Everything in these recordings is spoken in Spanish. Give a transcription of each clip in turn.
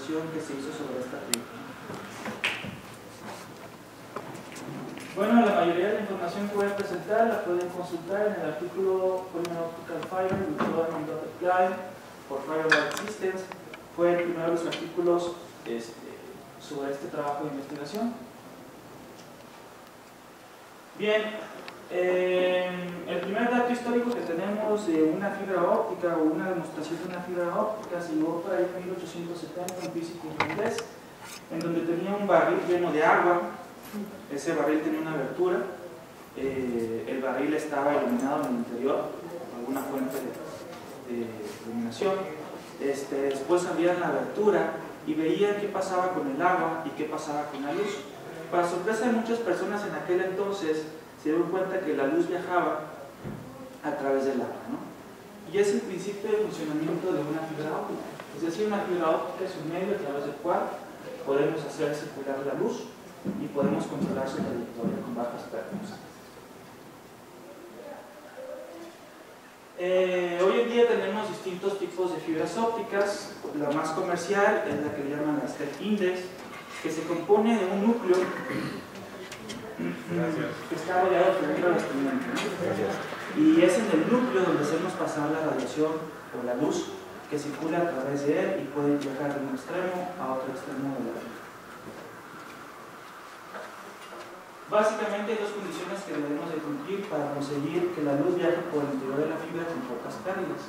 investigación que se hizo sobre esta película. Bueno, la mayoría de la información que voy a presentar la pueden consultar en el artículo Polymer Optical Fiber with Government Dotted Line por Firelight Systems. Fue el primero de los artículos sobre este trabajo de investigación. Bien, el primer dato histórico que tenemos de una fibra óptica o una demostración de una fibra óptica se llevó por ahí en 1870 un físico irlandés, en donde tenía un barril lleno de agua. Ese barril tenía una abertura, el barril estaba iluminado en el interior por alguna fuente de iluminación. Después abrían la abertura y veían qué pasaba con el agua y qué pasaba con la luz. Para sorpresa de muchas personas en aquel entonces, se dieron cuenta que la luz viajaba a través del agua, ¿no? Y es el principio de funcionamiento de una fibra óptica. Es decir, una fibra óptica es un medio a través del cual podemos hacer circular la luz y podemos controlar su trayectoria con bajas pérdidas. Hoy en día tenemos distintos tipos de fibras ópticas. La más comercial es la que le llaman la Step Index, que se compone de un núcleo que está rodeado por un revestimiento, ¿no? Y es en el núcleo donde hacemos pasar la radiación o la luz que circula a través de él y puede viajar de un extremo a otro extremo de la fibra. Básicamente hay dos condiciones que debemos de cumplir para conseguir que la luz viaje por el interior de la fibra con pocas pérdidas.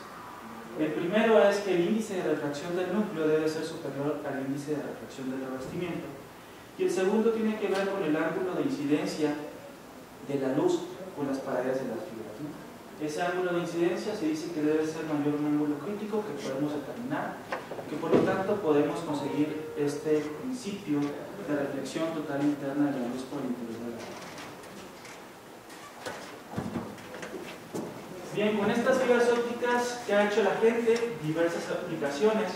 El primero es que el índice de refracción del núcleo debe ser superior al índice de refracción del revestimiento. Y el segundo tiene que ver con el ángulo de incidencia de la luz con las paredes de las fibras, ¿no? Ese ángulo de incidencia se dice que debe ser mayor a un ángulo crítico que podemos determinar, que por lo tanto podemos conseguir este principio de reflexión total interna de la luz por el interior de la fibra. Bien, con estas fibras ópticas, ¿qué ha hecho la gente? Diversas aplicaciones.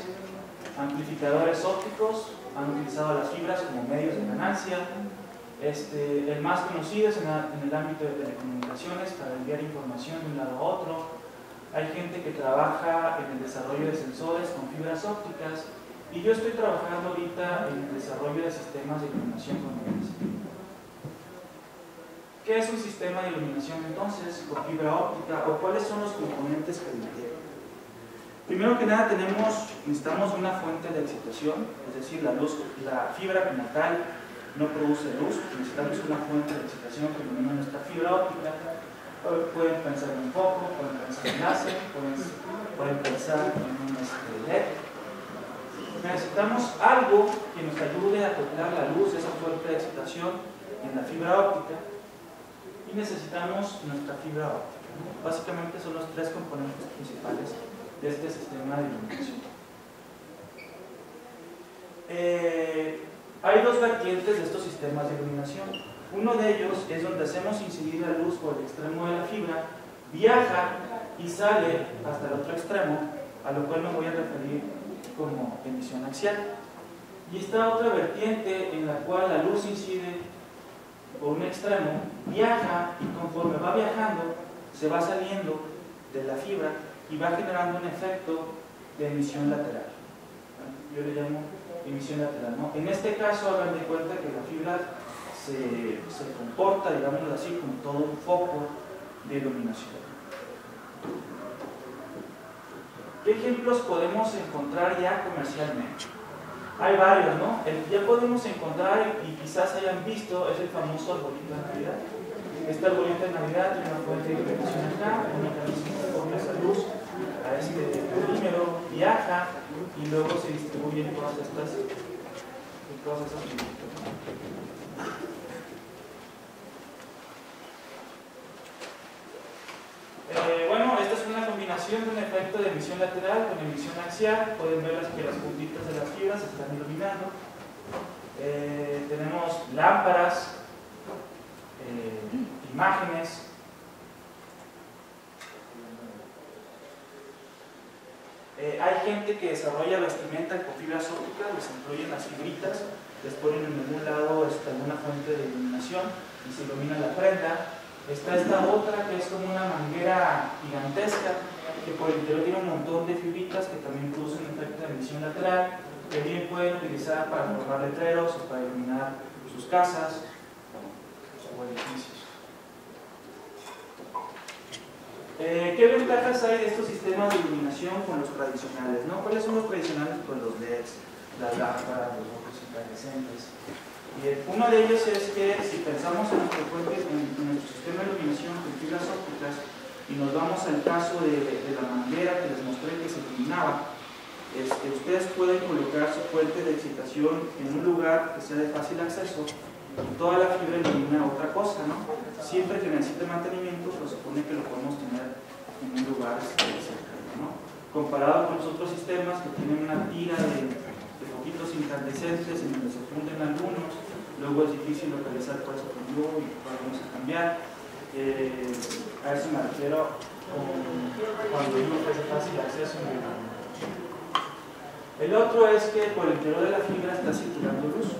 Amplificadores ópticos han utilizado las fibras como medios de ganancia. El más conocido es en el ámbito de telecomunicaciones para enviar información de un lado a otro. Hay gente que trabaja en el desarrollo de sensores con fibras ópticas y yo estoy trabajando ahorita en el desarrollo de sistemas de iluminación con fibras. ¿Qué es un sistema de iluminación entonces con fibra óptica o cuáles son los componentes que lo integran? Primero que nada necesitamos una fuente de excitación, es decir, la fibra como tal no produce luz, necesitamos una fuente de excitación que ilumina nuestra fibra óptica. Pueden pensar en un foco, pueden pensar en láser, pueden pensar en un LED. Necesitamos algo que nos ayude a acoplar la luz, esa fuente de excitación en la fibra óptica, y necesitamos nuestra fibra óptica, ¿no? Básicamente son los tres componentes principales de este sistema de iluminación. Hay dos vertientes de estos sistemas de iluminación. Uno de ellos es donde hacemos incidir la luz por el extremo de la fibra, viaja y sale hasta el otro extremo, a lo cual me voy a referir como emisión axial. Y esta otra vertiente en la cual la luz incide por un extremo, viaja y conforme va viajando se va saliendo de la fibra y va generando un efecto de emisión lateral. Yo le llamo emisión lateral, ¿no? En este caso hagan de cuenta que la fibra se comporta, digámoslo así, como todo un foco de iluminación. ¿Qué ejemplos podemos encontrar ya comercialmente? Hay varios, ¿no? El que ya podemos encontrar y quizás hayan visto es el famoso arbolito de Navidad. Este arbolito de Navidad tiene una fuente de iluminación acá, un mecanismo que copia esa luz a este polímero, viaja y luego se distribuyen todas esas fibras. Bueno, esta es una combinación de un efecto de emisión lateral con emisión axial. Pueden ver que las puntitas de las fibras se están iluminando. Tenemos lámparas, imágenes. Hay gente que desarrolla vestimenta con fibras ópticas, les incluyen las fibritas, les ponen en algún lado alguna fuente de iluminación y se ilumina la prenda. Está esta otra que es como una manguera gigantesca que por el interior tiene un montón de fibritas que también producen un efecto de emisión lateral que bien pueden utilizar para formar letreros o para iluminar sus casas o edificios. ¿Qué ventajas hay de estos sistemas de iluminación con los tradicionales, ¿no? ¿Cuáles son los tradicionales? Pues los LEDs, las lámparas, los focos incandescentes. Uno de ellos es que si pensamos en nuestro sistema de iluminación con fibras ópticas y nos vamos al caso de la manguera que les mostré que se iluminaba, ustedes pueden colocar su fuente de excitación en un lugar que sea de fácil acceso y toda la fibra ilumina otra cosa, ¿no? Siempre que necesite mantenimiento, pues se supone que lo podemos tener en un lugar cercano, ¿no? Comparado con los otros sistemas que tienen una tira de foquitos incandescentes en donde se funden algunos, luego es difícil localizar cuál se fundió y cuál vamos a cambiar. A eso me refiero cuando digo que es de fácil acceso en el lugar. El otro es que por el interior de la fibra está circulando luz,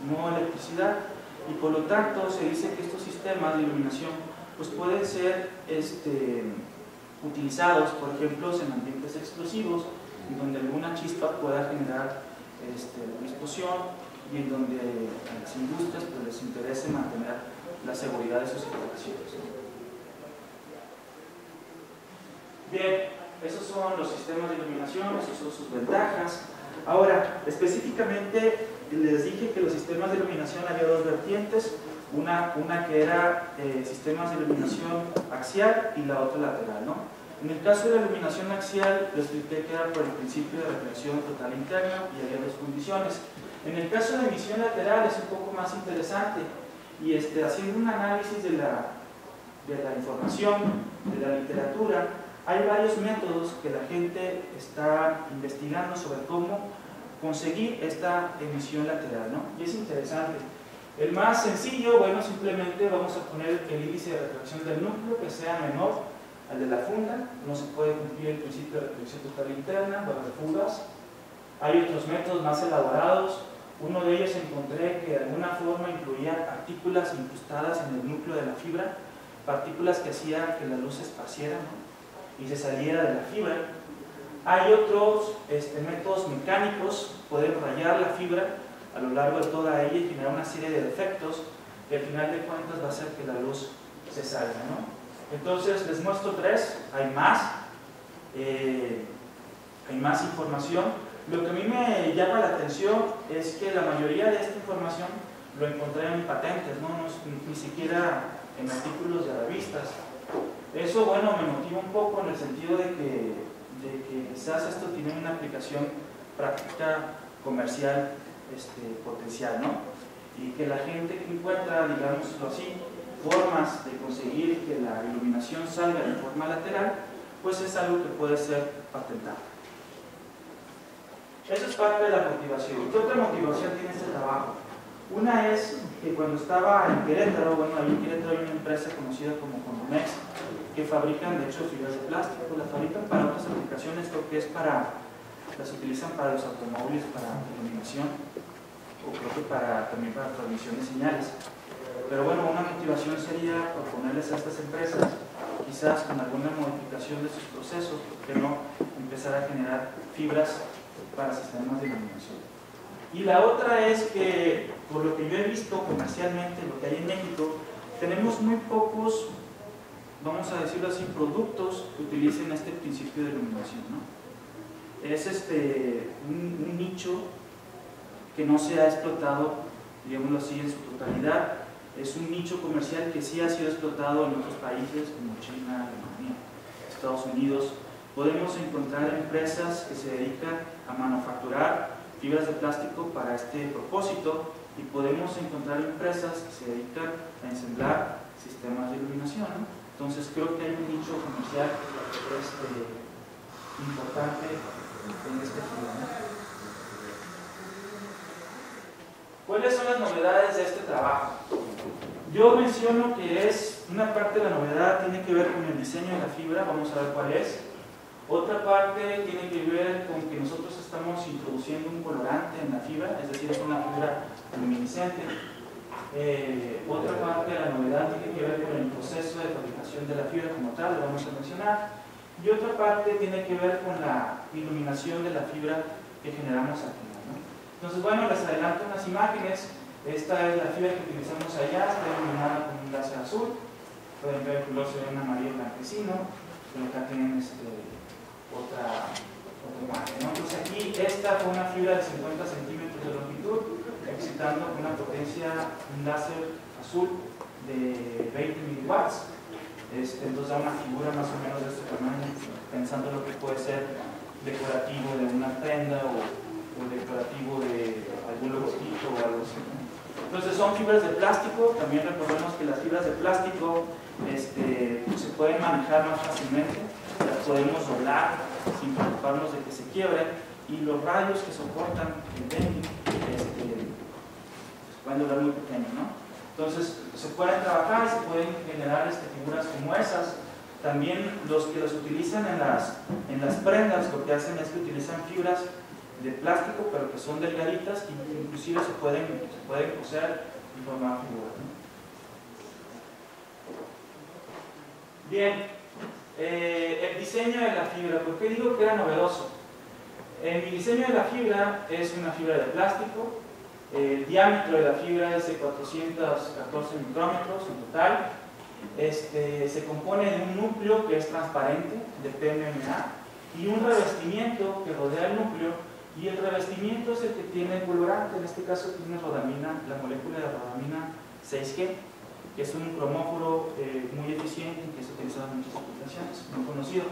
no electricidad, y por lo tanto se dice que estos sistemas de iluminación pues pueden ser utilizados, por ejemplo, en ambientes explosivos, en donde alguna chispa pueda generar una explosión y en donde a las industrias pues, les interese mantener la seguridad de sus instalaciones. Bien, esos son los sistemas de iluminación, esas son sus ventajas. Ahora, específicamente les dije que los sistemas de iluminación había dos vertientes, una que era sistemas de iluminación axial y la otra lateral, ¿no? En el caso de la iluminación axial, les expliqué que era por el principio de reflexión total interna y había dos condiciones. En el caso de emisión lateral es un poco más interesante y haciendo un análisis de la información, de la literatura, hay varios métodos que la gente está investigando sobre cómo conseguir esta emisión lateral, ¿no? Y es interesante. El más sencillo, bueno, simplemente vamos a poner el índice de refracción del núcleo que sea menor al de la funda. No se puede cumplir el principio de reflexión total interna, va a haber fugas. Hay otros métodos más elaborados. Uno de ellos encontré que de alguna forma incluía partículas incrustadas en el núcleo de la fibra, partículas que hacían que la luz se esparciera, ¿no? Y se saliera de la fibra. Hay otros métodos mecánicos, pueden rayar la fibra a lo largo de toda ella y generar una serie de defectos que al final de cuentas va a hacer que la luz se salga, ¿no? Entonces les muestro tres, hay más información. Lo que a mí me llama la atención es que la mayoría de esta información lo encontré en patentes, ¿no? Ni siquiera en artículos de revistas. Eso, bueno, me motiva un poco en el sentido de que quizás esto tiene una aplicación práctica, comercial, potencial, ¿no? Y que la gente que encuentra, digámoslo así, formas de conseguir que la iluminación salga de forma lateral, pues es algo que puede ser patentado. Eso es parte de la motivación. ¿Qué otra motivación tiene este trabajo? Una es que cuando estaba en Querétaro, bueno, ahí en Querétaro hay una empresa conocida como Condomex, que fabrican de hecho fibras de plástico, las fabrican para otras aplicaciones, creo que es las utilizan para los automóviles, para iluminación, o creo que también para transmisión de señales. Pero bueno, una motivación sería proponerles a estas empresas, quizás con alguna modificación de sus procesos, ¿por qué no empezar a generar fibras para sistemas de iluminación? Y la otra es que, por lo que yo he visto comercialmente, lo que hay en México, tenemos muy pocos, vamos a decirlo así, productos que utilicen este principio de iluminación, ¿no? Es un nicho que no se ha explotado, digámoslo así, en su totalidad. Es un nicho comercial que sí ha sido explotado en otros países como China, Alemania, Estados Unidos. Podemos encontrar empresas que se dedican a manufacturar fibras de plástico para este propósito y podemos encontrar empresas que se dedican a ensamblar sistemas de iluminación, ¿no? Entonces creo que hay un nicho comercial importante en este tema, ¿no? ¿Cuáles son las novedades de este trabajo? Yo menciono que una parte de la novedad tiene que ver con el diseño de la fibra, vamos a ver cuál es. Otra parte tiene que ver con que nosotros estamos introduciendo un colorante en la fibra, es decir, es una fibra luminiscente. Otra parte de la novedad tiene que ver con el proceso de fabricación de la fibra como tal, lo vamos a mencionar. Y otra parte tiene que ver con la iluminación de la fibra que generamos al final, ¿no? Entonces, bueno, les adelanto unas imágenes. Esta es la fibra que utilizamos allá, está iluminada con un láser azul. Pueden ver el color se ve en amarillo blanquecino, pero acá tienen otra imagen, ¿no? Entonces aquí, esta fue una fibra de 50 centímetros de longitud, excitando con una potencia, un láser azul de 20 miliwatts. Entonces da una figura más o menos de este tamaño, pensando lo que puede ser decorativo de una prenda o decorativo de algún logotipo o algo así. Entonces son fibras de plástico. También recordemos que las fibras de plástico se pueden manejar más fácilmente, las podemos doblar sin preocuparnos de que se quiebren, y los rayos que soportan el bending se pueden doblar muy pequeños, ¿no? Entonces se pueden trabajar y se pueden generar figuras como esas. También los que los utilizan en las prendas, lo que hacen es que utilizan fibras de plástico, pero que son delgaditas, y inclusive se pueden coser y formar figuras, ¿no? Bien, el diseño de la fibra. ¿Por qué digo que era novedoso? Mi diseño de la fibra es una fibra de plástico. El diámetro de la fibra es de 414 micrómetros en total. Se compone de un núcleo que es transparente, de PMMA, y un revestimiento que rodea el núcleo. Y el revestimiento es el que tiene el colorante. En este caso tiene rodamina, la molécula de rodamina 6G, que es un cromóforo muy eficiente y que se utiliza en muchas aplicaciones, muy conocido.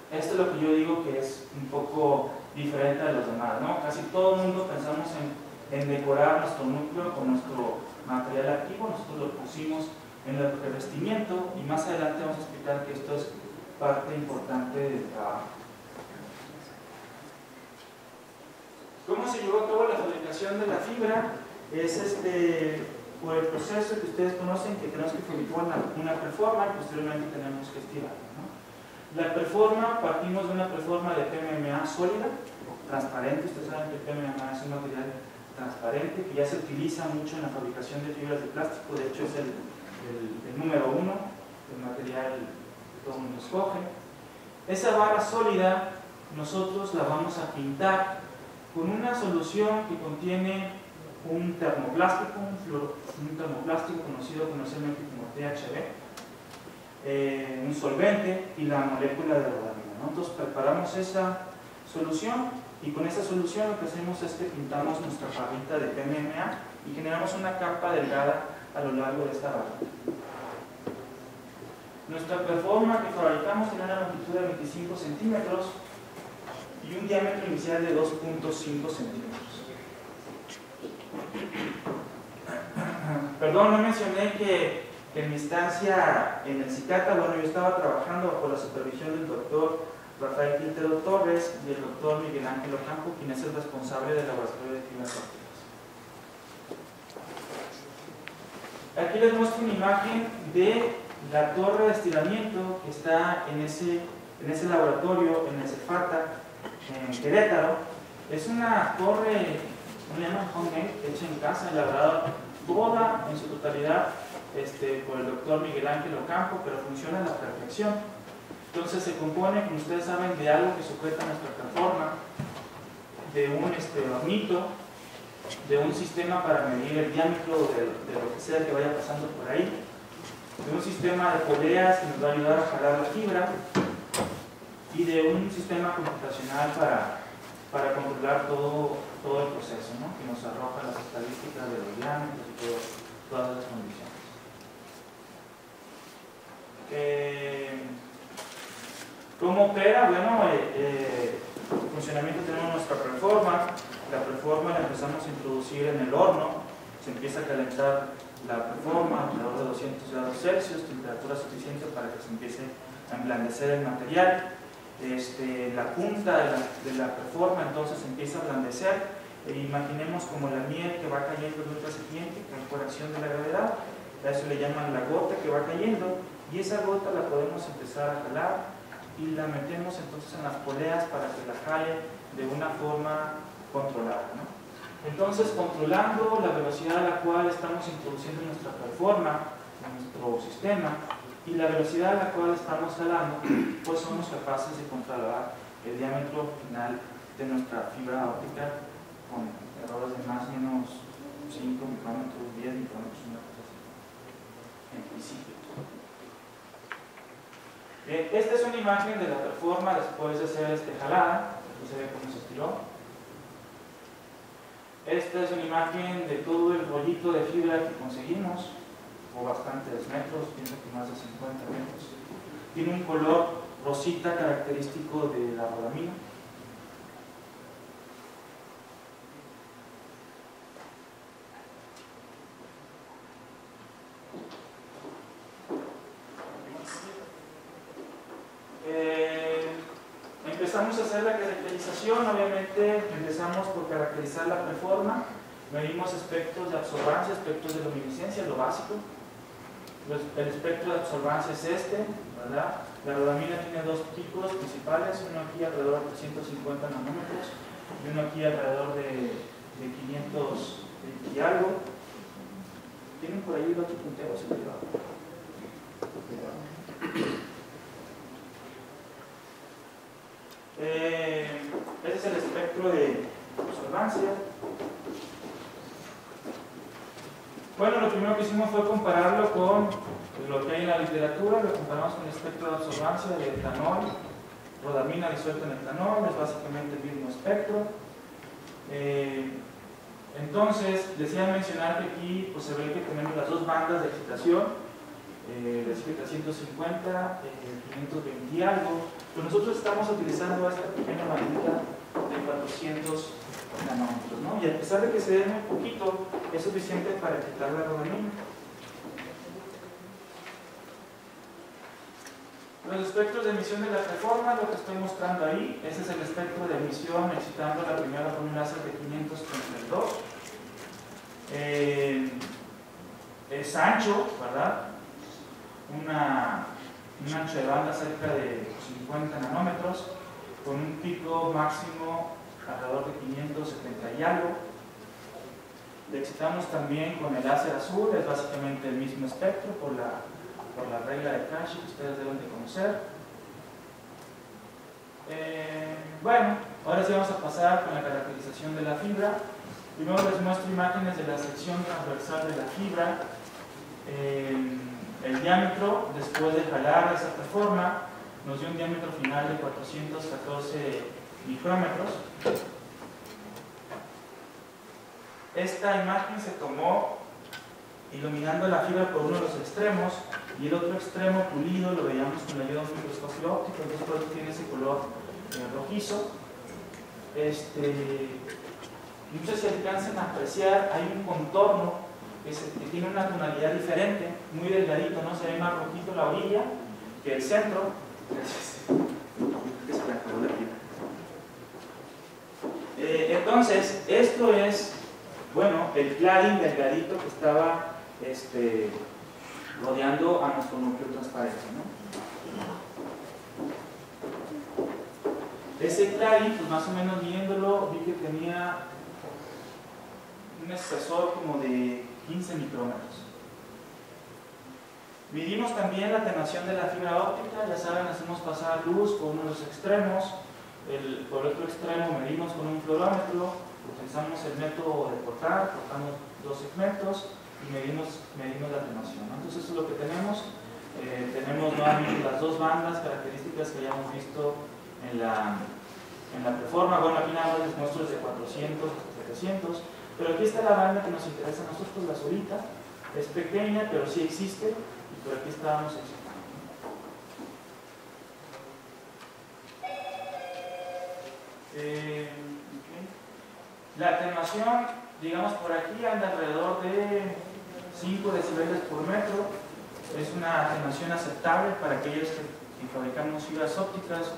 Esto es lo que yo digo que es un poco diferente de los demás, ¿no? Casi todo el mundo pensamos en decorar nuestro núcleo con nuestro material activo. Nosotros lo pusimos en el revestimiento, y más adelante vamos a explicar que esto es parte importante del trabajo. ¿Cómo se llevó a cabo la fabricación de la fibra? Es por el proceso que ustedes conocen, que tenemos que fabricar una preforma y posteriormente tenemos que estirarla, ¿no? La preforma, partimos de una preforma de PMMA sólida, transparente. Ustedes saben que el PMMA es un material transparente que ya se utiliza mucho en la fabricación de fibras de plástico. De hecho es el número 1, el material que todo el mundo escoge. Esa barra sólida nosotros la vamos a pintar con una solución que contiene un termoplástico, un termoplástico conocido comercialmente como THB, un solvente y la molécula de rodamina, ¿no? Entonces preparamos esa solución, y con esa solución lo que hacemos es que pintamos nuestra barrita de PMMA y generamos una capa delgada a lo largo de esta barra. Nuestra preforma que fabricamos tiene una longitud de 25 centímetros y un diámetro inicial de 2.5 centímetros. Perdón, no mencioné que en mi estancia en el CICATA, bueno, yo estaba trabajando bajo la supervisión del doctor Rafael Quintero Torres y el doctor Miguel Ángel Ocampo, quien es el responsable del laboratorio de fibras ópticas. Aquí les muestro una imagen de la torre de estiramiento que está en ese laboratorio, en el Cefata, en Querétaro. Es una torre, una homemade, hecha en casa, elaborada toda en su totalidad por el doctor Miguel Ángel Ocampo, pero funciona a la perfección. Entonces se compone, como ustedes saben, de algo que sujeta nuestra plataforma, de un hornito, de un sistema para medir el diámetro de lo que sea que vaya pasando por ahí, de un sistema de poleas que nos va a ayudar a jalar la fibra, y de un sistema computacional para controlar todo el proceso, ¿no? Que nos arroja las estadísticas de los diámetros y todas las condiciones. ¿Cómo opera? Bueno, el funcionamiento tenemos nuestra preforma. La preforma la empezamos a introducir en el horno. Se empieza a calentar la preforma alrededor de 200 grados Celsius, temperatura suficiente para que se empiece a emblandecer el material. La punta de la preforma entonces empieza a ablandecer. Imaginemos como la miel que va cayendo de un recipiente por acción de la gravedad. A eso le llaman la gota que va cayendo, y esa gota la podemos empezar a jalar y la metemos entonces en las poleas para que la jale de una forma controlada, ¿no? Entonces, controlando la velocidad a la cual estamos introduciendo nuestra preforma en nuestro sistema y la velocidad a la cual estamos jalando, pues somos capaces de controlar el diámetro final de nuestra fibra óptica con errores de más o menos 5 micrómetros, 10 micrómetros, una cosa así, en principio. Bien, esta es una imagen de la performa después de hacer jalada. Aquí se ve cómo se estiró. Esta es una imagen de todo el rollito de fibra que conseguimos, o bastantes metros, pienso que más de 50 metros. Tiene un color rosita característico de la rodamina. Empezamos a hacer la caracterización. Obviamente empezamos por caracterizar la preforma, medimos espectros de absorbancia, espectros de luminiscencia, lo básico. El espectro de absorbancia es este, ¿verdad? La rodamina tiene dos picos principales, uno aquí alrededor de 350 nanómetros y uno aquí alrededor de 500 y algo. ¿Tienen por ahí el otro puntero? Se me dio. Ese es el espectro de absorbancia. Bueno, lo primero que hicimos fue compararlo con lo que hay en la literatura. Lo comparamos con el espectro de absorbancia de etanol, rodamina disuelta en etanol, es básicamente el mismo espectro. Entonces, les iba a mencionar que aquí pues, se ve que tenemos las dos bandas de excitación, de 750, 520 y algo, pero nosotros estamos utilizando esta pequeña bandita de 400 nanómetros, ¿no? Y a pesar de que se ve muy poquito, es suficiente para quitar la rodamina. Los espectros de emisión de la preforma, lo que estoy mostrando ahí, ese es el espectro de emisión excitando la primera con un láser de 532. Es ancho, ¿verdad? Un ancho de banda cerca de 50 nanómetros, con un pico máximo alrededor de 570 y algo. Le excitamos también con el láser azul, es básicamente el mismo espectro por la regla de Cauchy que ustedes deben de conocer. Bueno, ahora sí vamos a pasar con la caracterización de la fibra. Primero les muestro imágenes de la sección transversal de la fibra. El diámetro, después de jalar esa preforma, nos dio un diámetro final de 414 micrómetros. Esta imagen se tomó iluminando la fibra por uno de los extremos y el otro extremo pulido lo veíamos con la ayuda de un microscopio óptico, entonces por eso tiene ese color rojizo. No sé si alcancen a apreciar, hay un contorno que tiene una tonalidad diferente, muy delgadito, ¿no? Se ve más rojito la orilla que el centro. Entonces, esto es, bueno, el cladding delgadito que estaba rodeando a nuestro núcleo transparente, ¿no? Ese cladding, pues más o menos viéndolo, vi que tenía un espesor como de 15 micrómetros. Midimos también la atenuación de la fibra óptica, ya saben, hacemos pasar luz por uno de los extremos, por el otro extremo medimos con un fluorómetro, utilizamos el método de cortamos dos segmentos y medimos la atenuación, ¿no? Entonces eso es lo que tenemos. Tenemos nuevamente las dos bandas características que ya hemos visto en la preforma. Bueno, aquí nada más les muestro desde 400 hasta 700, pero aquí está la banda que nos interesa a nosotros, la azulita. Es pequeña, pero sí existe, y por aquí estábamos excitando. La atenuación, digamos por aquí, anda alrededor de 5 decibeles por metro. Es una atenuación aceptable para aquellos que fabricamos fibras ópticas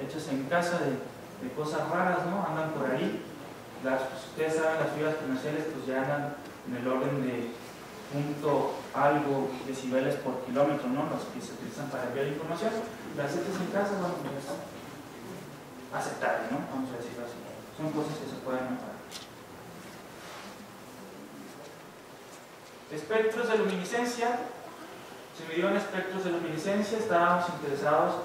hechas en casa de cosas raras, ¿no? Andan por ahí. Pues, ustedes saben, las fibras comerciales pues ya andan en el orden de punto algo decibeles por kilómetro, ¿no? Los que se utilizan para enviar información. Las hechas en casa, bueno, pues es aceptable, ¿no? Vamos a decirlo así. Son cosas que se pueden mejorar. Espectros de luminiscencia. Se midieron espectros de luminiscencia, estábamos interesados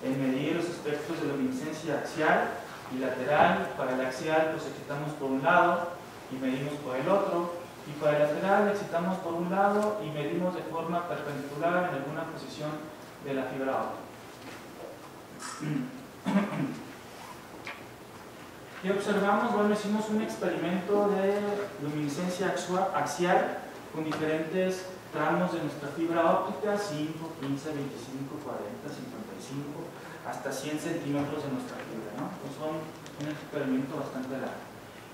en medir los espectros de luminiscencia axial y lateral. Para el axial pues excitamos por un lado y medimos por el otro, y para el lateral excitamos por un lado y medimos de forma perpendicular en alguna posición de la fibra óptica. ¿Qué observamos? Bueno, hicimos un experimento de luminiscencia axial con diferentes tramos de nuestra fibra óptica, 5, 15, 25, 40, 55, hasta 100 centímetros de nuestra fibra, ¿no? Pues son un experimento bastante largo.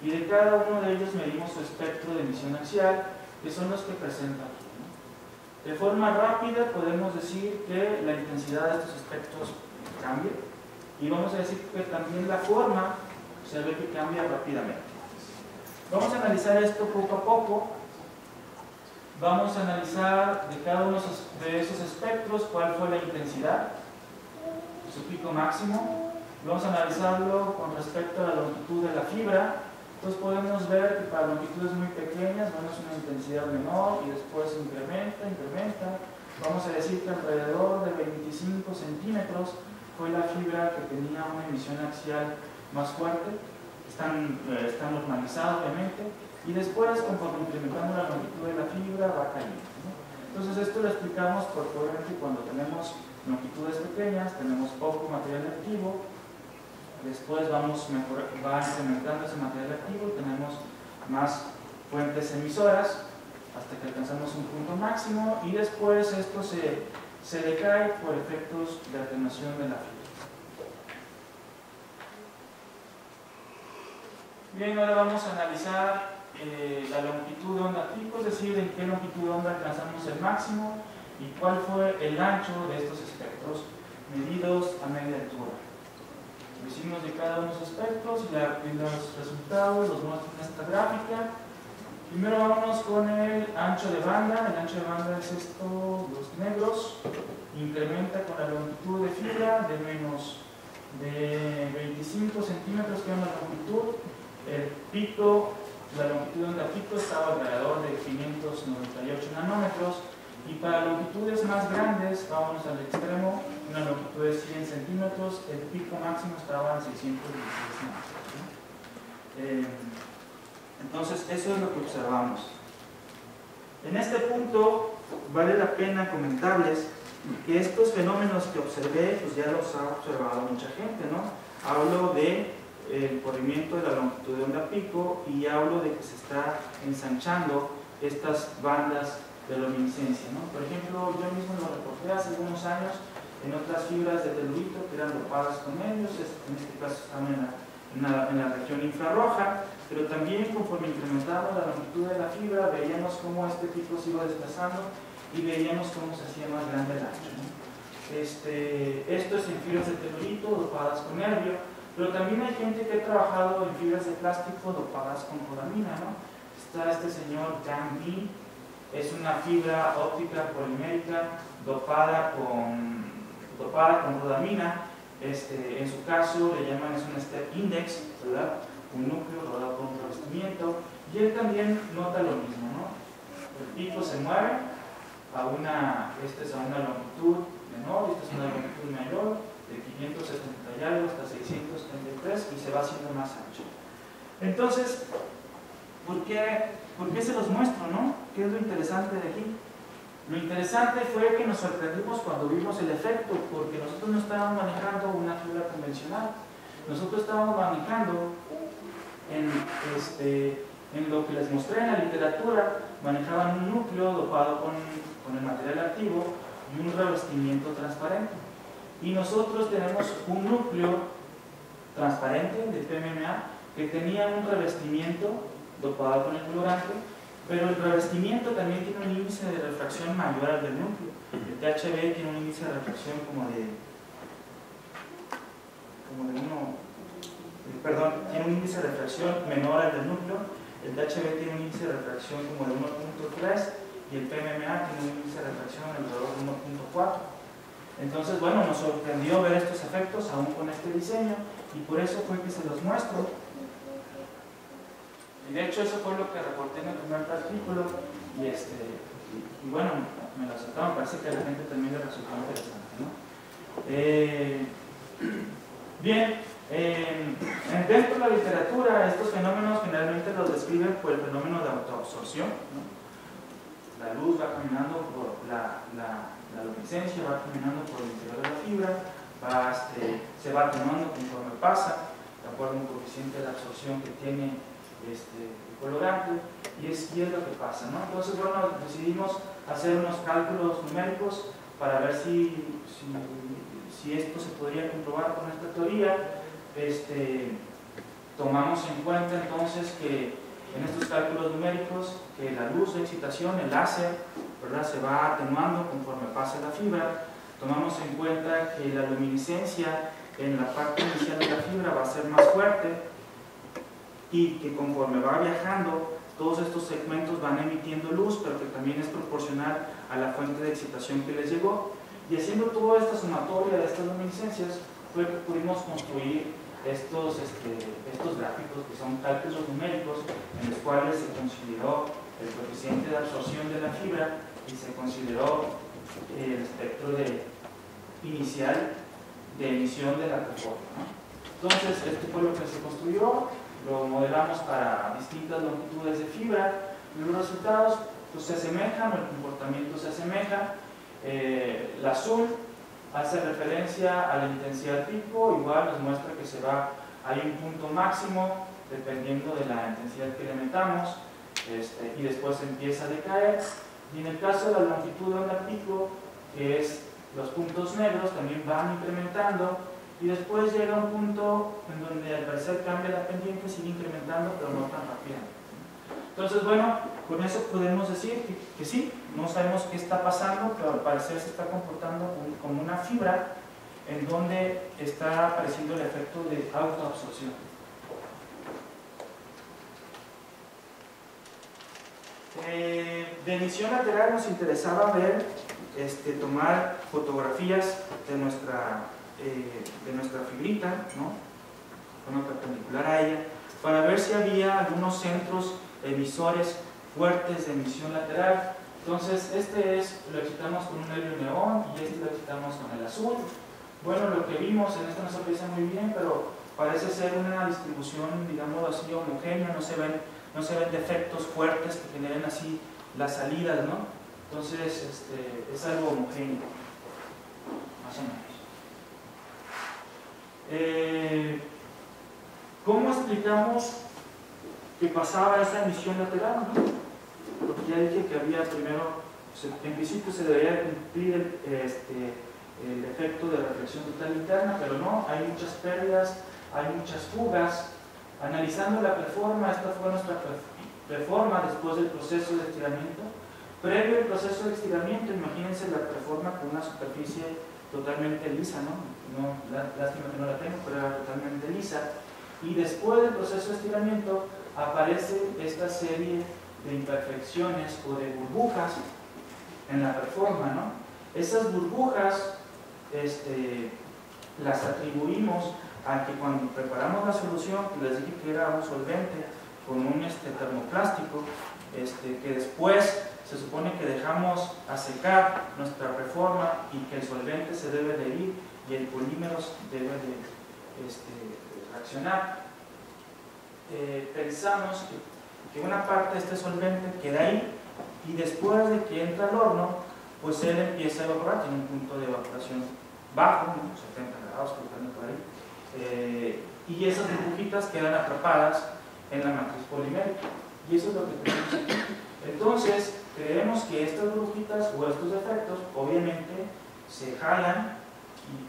Y de cada uno de ellos medimos su espectro de emisión axial, que son los que presenta aquí, ¿no? De forma rápida podemos decir que la intensidad de estos espectros cambia, y vamos a decir que también la forma se ve que cambia rápidamente. Vamos a analizar esto poco a poco. Vamos a analizar de cada uno de esos espectros cuál fue la intensidad, su pico máximo. Vamos a analizarlo con respecto a la longitud de la fibra. Entonces podemos ver que para longitudes muy pequeñas vemos una intensidad menor y después incrementa. Vamos a decir que alrededor de 25 centímetros fue la fibra que tenía una emisión axial más fuerte. Está normalizado obviamente, y después conforme incrementamos la longitud de la fibra va cayendo, ¿no? Entonces esto lo explicamos porque obviamente cuando tenemos longitudes pequeñas tenemos poco material activo, después va incrementando ese material activo y tenemos más fuentes emisoras hasta que alcanzamos un punto máximo, y después esto se decae por efectos de atenuación de la fibra. Bien, ahora vamos a analizar la longitud de onda pico, es decir, en qué longitud de onda alcanzamos el máximo y cuál fue el ancho de estos espectros medidos a media altura. Lo hicimos de cada uno de los espectros y los resultados los muestro en esta gráfica. Primero vámonos con el ancho de banda. El ancho de banda es esto, los negros. Incrementa con la longitud de fibra de menos de 25 centímetros, que es la longitud. El pico, la longitud de onda pico estaba alrededor de 598 nanómetros, y para longitudes más grandes, vámonos al extremo, una longitud de 100 centímetros, el pico máximo estaba en 616 nanómetros. Entonces eso es lo que observamos. En este punto vale la pena comentarles que estos fenómenos que observé, pues ya los ha observado mucha gente, ¿no? Hablo de el corrimiento de la longitud de onda pico y hablo de que se está ensanchando estas bandas de luminiscencia, ¿no? Por ejemplo, yo mismo lo reporté hace algunos años en otras fibras de telurito que eran dopadas con helios, en este caso están en la región infrarroja, pero también conforme incrementaba la longitud de la fibra veíamos cómo este pico se iba desplazando y veíamos cómo se hacía más grande el ancho, ¿no? Esto es en fibras de telurito dopadas con herbio, pero también hay gente que ha trabajado en fibras de plástico dopadas con rodamina, ¿no? Está este señor Yang Li, es una fibra óptica polimérica dopada con rodamina. En su caso le llaman, es un step index, ¿verdad? Un núcleo rodado por un revestimiento, y él también nota lo mismo, ¿no? El pico se mueve esta es a una longitud menor, esta es una longitud mayor, de 570 y algo hasta 633, y se va haciendo más ancho. Entonces, ¿por qué se los muestro, no? ¿Qué es lo interesante de aquí? Lo interesante fue que nos sorprendimos cuando vimos el efecto, porque nosotros no estábamos manejando una fibra convencional, nosotros estábamos manejando en lo que les mostré en la literatura, manejaban un núcleo dopado con el material activo y un revestimiento transparente. Y nosotros tenemos un núcleo transparente de PMMA que tenía un revestimiento dopado con el colorante, pero el revestimiento también tiene un índice de refracción mayor al del núcleo. El THB tiene un índice de refracción tiene un índice de refracción menor al del núcleo. El THB tiene un índice de refracción como de 1.3 y el PMMA tiene un índice de refracción alrededor de 1.4. Entonces, bueno, nos sorprendió ver estos efectos aún con este diseño, y por eso fue que se los muestro. Y de hecho eso fue lo que reporté en el primer artículo, y bueno, me lo aceptaron. Parece que a la gente también le resultó interesante, ¿no? Bien, Dentro de la literatura, estos fenómenos generalmente los describen por el fenómeno de autoabsorción, ¿no? La luz va caminando por la luminiscencia, va caminando por el interior de la fibra, se va atenuando conforme pasa, de acuerdo a un coeficiente de absorción que tiene el colorante, y es lo que pasa, ¿no? Entonces, bueno, decidimos hacer unos cálculos numéricos para ver si esto se podría comprobar con esta teoría. Tomamos en cuenta entonces que en estos cálculos numéricos que la luz de excitación, el láser, ¿verdad?, se va atenuando conforme pasa la fibra. Tomamos en cuenta que la luminiscencia en la parte inicial de la fibra va a ser más fuerte y que conforme va viajando todos estos segmentos van emitiendo luz, pero que también es proporcional a la fuente de excitación que les llegó. Y haciendo toda esta sumatoria de estas luminiscencias fue que pudimos construir estos gráficos, que son cálculos numéricos en los cuales se consideró el coeficiente de absorción de la fibra y se consideró el espectro inicial de emisión de la plataforma, ¿no? Entonces, fue lo que se construyó, lo modelamos para distintas longitudes de fibra y los resultados pues, se asemejan, el comportamiento se asemeja. El azul hace referencia a la intensidad pico, igual nos muestra que hay un punto máximo dependiendo de la intensidad que le metamos, y después empieza a decaer. Y en el caso de la longitud de onda pico, que es los puntos negros, también van incrementando, y después llega un punto en donde al parecer cambia la pendiente, sigue incrementando, pero no tan rápidamente. Entonces, bueno, con eso podemos decir que sí, no sabemos qué está pasando, pero al parecer se está comportando como una fibra en donde está apareciendo el efecto de autoabsorción. De emisión lateral nos interesaba ver, tomar fotografías de nuestra fibrita, ¿no?, con perpendicular a ella, para ver si había algunos centros emisores fuertes de emisión lateral. Entonces, lo excitamos con un helio neón y lo excitamos con el azul. Bueno, lo que vimos en esto no se aprecia muy bien, pero parece ser una distribución, digamos así, homogénea, no se ven defectos fuertes que generen así las salidas, ¿no? Entonces, es algo homogéneo, más o menos. ¿Cómo explicamos que pasaba esa emisión lateral, ¿no? Porque ya dije que había primero, en principio se debería cumplir el efecto de reflexión total interna, pero no, hay muchas pérdidas, hay muchas fugas. Analizando la preforma, esta fue nuestra preforma después del proceso de estiramiento. Previo al proceso de estiramiento, imagínense la preforma con una superficie totalmente lisa, ¿no? Lástima que no la tengo, pero era totalmente lisa. Y después del proceso de estiramiento aparece esta serie de imperfecciones o de burbujas en la preforma, ¿no? Esas burbujas las atribuimos a que cuando preparamos la solución, que les dije que era un solvente con un termoplástico, que después se supone que dejamos a secar nuestra preforma y que el solvente se debe de ir y el polímero debe de reaccionar. Pensamos que una parte de este solvente queda ahí y después de que entra al horno, pues él empieza a evaporar, tiene un punto de evaporación bajo, ¿no? 70 grados, por ahí, y esas burbujitas quedan atrapadas en la matriz polimérica, y eso es lo que tenemos aquí. Entonces, creemos que estas burbujitas o estos efectos obviamente se jalan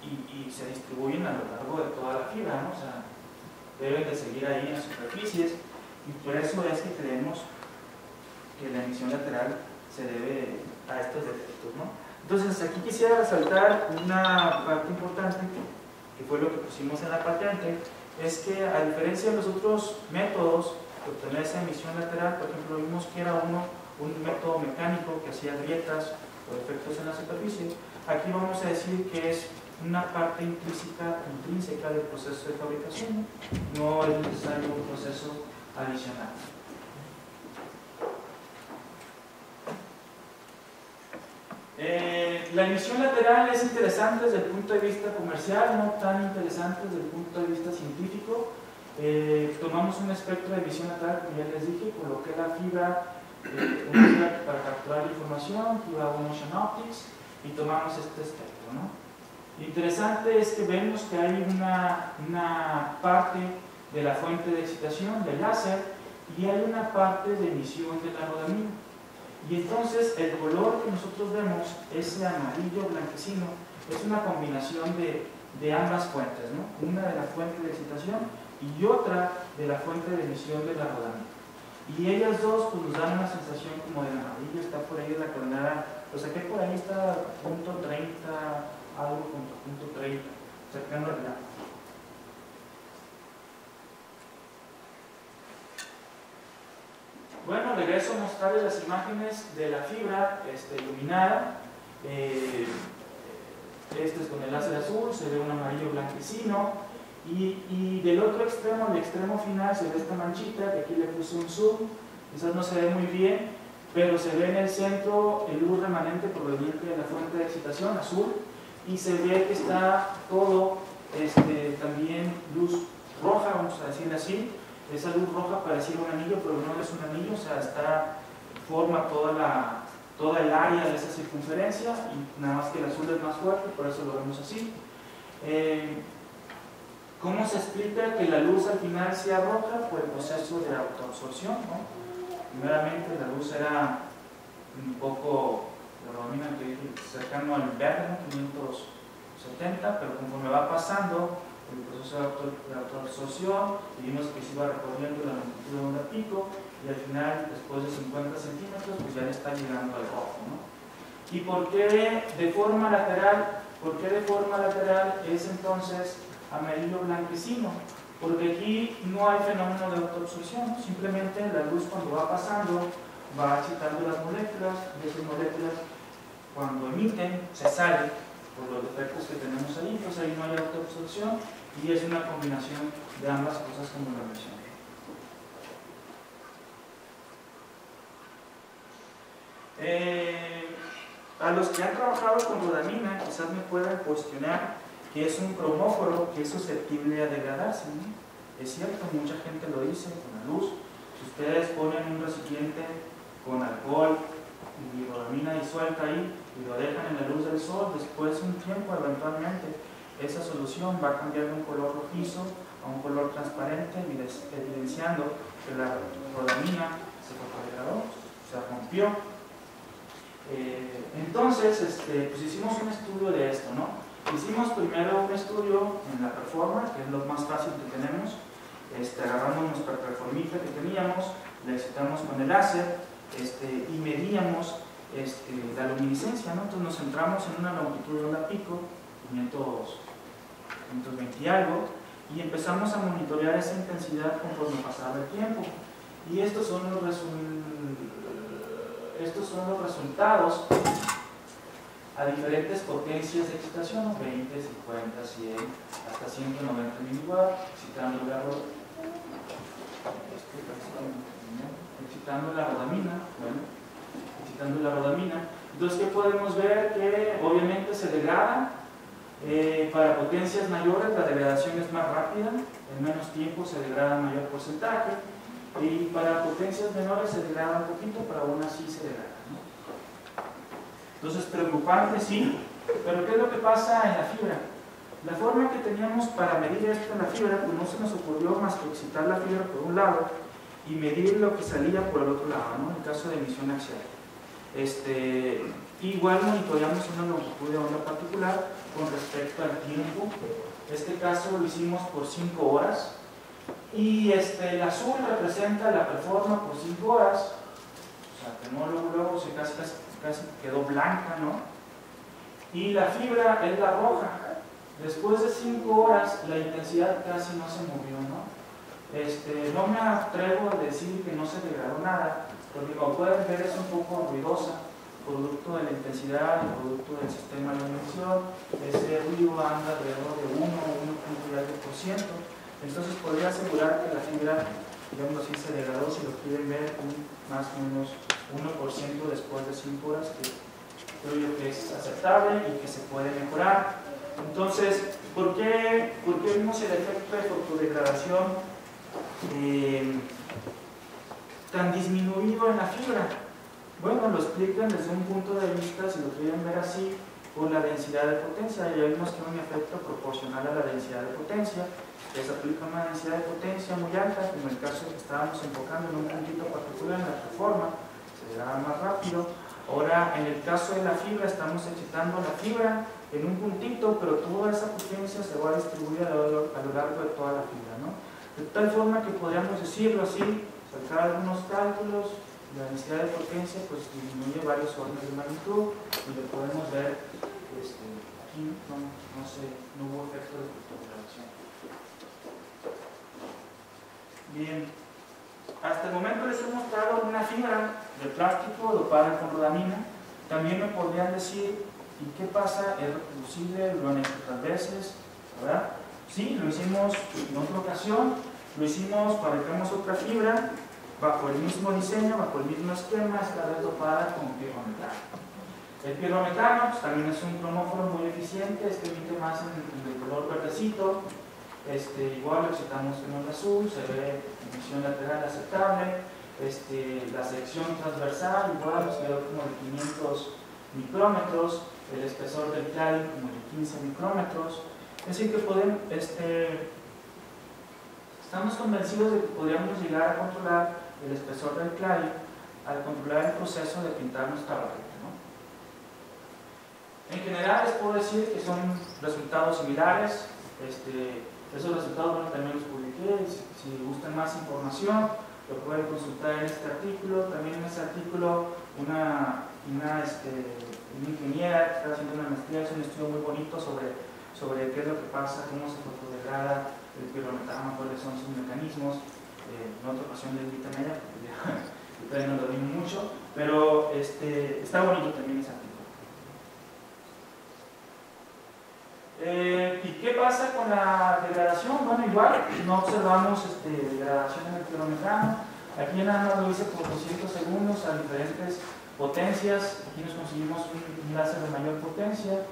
y se distribuyen a lo largo de toda la fibra, ¿no? O sea, deben de seguir ahí en las superficies, y por eso es que creemos que la emisión lateral se debe a estos defectos, ¿no? Entonces, aquí quisiera resaltar una parte importante, que fue lo que pusimos en la patente, es que a diferencia de los otros métodos de obtener esa emisión lateral, por ejemplo, vimos que era un método mecánico que hacía grietas o defectos en la superficie. Aquí vamos a decir que es una parte intrínseca del proceso de fabricación, no es necesario un proceso adicional. La emisión lateral es interesante desde el punto de vista comercial, no tan interesante desde el punto de vista científico. Tomamos un espectro de emisión lateral, como ya les dije, coloqué la fibra, una fibra para capturar la información, fibra motion optics, y tomamos este espectro, ¿no? Lo interesante es que vemos que hay una parte de la fuente de excitación del láser y hay una parte de emisión de la rodamina. Y entonces el color que nosotros vemos, ese amarillo blanquecino, es una combinación de ambas fuentes, ¿no? Una de la fuente de excitación y otra de la fuente de emisión de la rodamina. Y ellas dos pues, nos dan una sensación como de amarillo, está por ahí de la coordenada, lo saqué por ahí, está punto 30, algo punto 30, cercano al blanco. Bueno, regreso a mostrarles las imágenes de la fibra iluminada. Este es con el láser azul, se ve un amarillo blanquecino. Y del otro extremo, al extremo final, se ve esta manchita, que aquí le puse un zoom. Quizás no se ve muy bien, pero se ve en el centro el luz remanente proveniente de la fuente de excitación, azul. Y se ve que está todo también luz roja, vamos a decirle así. Esa luz roja pareciera un anillo, pero no es un anillo, o sea, forma toda el área de esa circunferencia, y nada más que el azul es más fuerte, por eso lo vemos así. ¿Cómo se explica que la luz al final sea roja? Por el proceso de autoabsorción, ¿no? Primeramente la luz era un poco, la rodamina cercano al verde, ¿no? 570, pero conforme va pasando el proceso de autoabsorción, vimos que se iba recorriendo la longitud de onda pico, y al final, después de 50 centímetros, pues ya le está llegando al rojo, ¿no? ¿Y por qué de forma lateral? ¿Por qué de forma lateral es entonces amarillo blanquecino? Porque aquí no hay fenómeno de autoabsorción, simplemente la luz cuando va pasando va excitando las moléculas, y esas moléculas cuando emiten se salen por los defectos que tenemos ahí, pues ahí no hay autoabsorción, y es una combinación de ambas cosas como lo mencioné. A los que han trabajado con rodamina quizás me puedan cuestionar que es un cromóforo que es susceptible a degradarse, ¿no? Es cierto, mucha gente lo dice con la luz. Si ustedes ponen un recipiente con alcohol y rodamina disuelta ahí y lo dejan en la luz del sol, después de un tiempo eventualmente esa solución va a cambiar de un color rojizo a un color transparente, evidenciando que la rodamina se degradó, se rompió. Entonces, pues hicimos un estudio de esto, ¿no? Hicimos primero un estudio en la performer, que es lo más fácil que tenemos. Agarramos nuestra performita que teníamos, la excitamos con el láser y medíamos la luminiscencia, ¿no? Entonces nos centramos en una longitud de onda pico, 520 y algo, y empezamos a monitorear esa intensidad conforme pasaba el tiempo. Y estos son los resultados a diferentes potencias de excitación, 20, 50, 100, hasta 190 miliwatts, excitando la rodamina. Entonces, ¿qué podemos ver? Que obviamente se degrada. Para potencias mayores la degradación es más rápida, en menos tiempo se degrada en mayor porcentaje, y para potencias menores se degrada un poquito, pero aún así se degrada, ¿no? Entonces, preocupante sí, pero ¿qué es lo que pasa en la fibra? La forma que teníamos para medir esto en la fibra, pues no se nos ocurrió más que excitar la fibra por un lado y medir lo que salía por el otro lado, ¿no? En el caso de emisión axial. Igual monitoreamos una longitud de onda particular con respecto al tiempo. Este caso lo hicimos por 5 horas. Y el azul representa la performance por 5 horas. O sea, que no luego se casi quedó blanca, ¿no? Y la fibra es la roja. Después de 5 horas la intensidad casi no se movió, ¿no? No me atrevo a decir que no se degradó nada, porque como pueden ver es un poco ruidosa, producto de la intensidad, producto del sistema de emisión. Ese ruido anda alrededor de 1 o 1.2%. Entonces podría asegurar que la fibra, digamos así, se degradó, si lo quieren ver, más o menos 1% después de 5 horas, que creo yo que es aceptable y que se puede mejorar. Entonces, ¿por qué vimos el efecto de fotodegradación tan disminuido en la fibra? Bueno, lo explican desde un punto de vista, si lo quieren ver así, por la densidad de potencia. Ya vimos que hay un efecto proporcional a la densidad de potencia, que se aplica una densidad de potencia muy alta, como el caso que estábamos enfocando en un puntito particular en la reforma, se da más rápido. Ahora, en el caso de la fibra, estamos excitando la fibra en un puntito, pero toda esa potencia se va a distribuir a lo largo de toda la fibra, ¿no? De tal forma que podríamos decirlo así, sacar algunos cálculos, la densidad de potencia pues disminuye varios órdenes de magnitud y lo podemos ver aquí, no hubo efecto de fotodegradación. Bien, hasta el momento les he mostrado una fibra de plástico dopada con rodamina. También me podrían decir, ¿y qué pasa? ¿Es reproducible? ¿Lo han hecho otras veces? ¿Verdad? Sí, lo hicimos en otra ocasión, lo hicimos, fabricamos otra fibra bajo el mismo diseño, bajo el mismo esquema, esta vez dopada con pirrometano. El pirrometano pues, también es un cromóforo muy eficiente, emite más en el color verdecito, igual lo excitamos en el azul, se ve emisión lateral aceptable, la sección transversal igual nos quedó como de 500 micrómetros, el espesor del clay como de 15 micrómetros, es decir que podemos, estamos convencidos de que podríamos llegar a controlar el espesor del clay al controlar el proceso de pintar nuestra barreta, ¿no? En general les puedo decir que son resultados similares. Esos resultados bueno, también los publiqué. Si gustan más información lo pueden consultar en este artículo. También en ese artículo una ingeniera que está haciendo una maestría hizo un estudio muy bonito sobre qué es lo que pasa, cómo se fotodegrada el pirrometano, cuáles son sus mecanismos. En otra ocasión les invitan a ella, porque ya todavía no lo vi mucho, pero está bonito también ese artículo. ¿Y qué pasa con la degradación? Bueno, igual, no observamos degradación en el pirrometano. Aquí nada más lo hice por 200 segundos a diferentes potencias. Aquí nos conseguimos un láser de mayor potencia,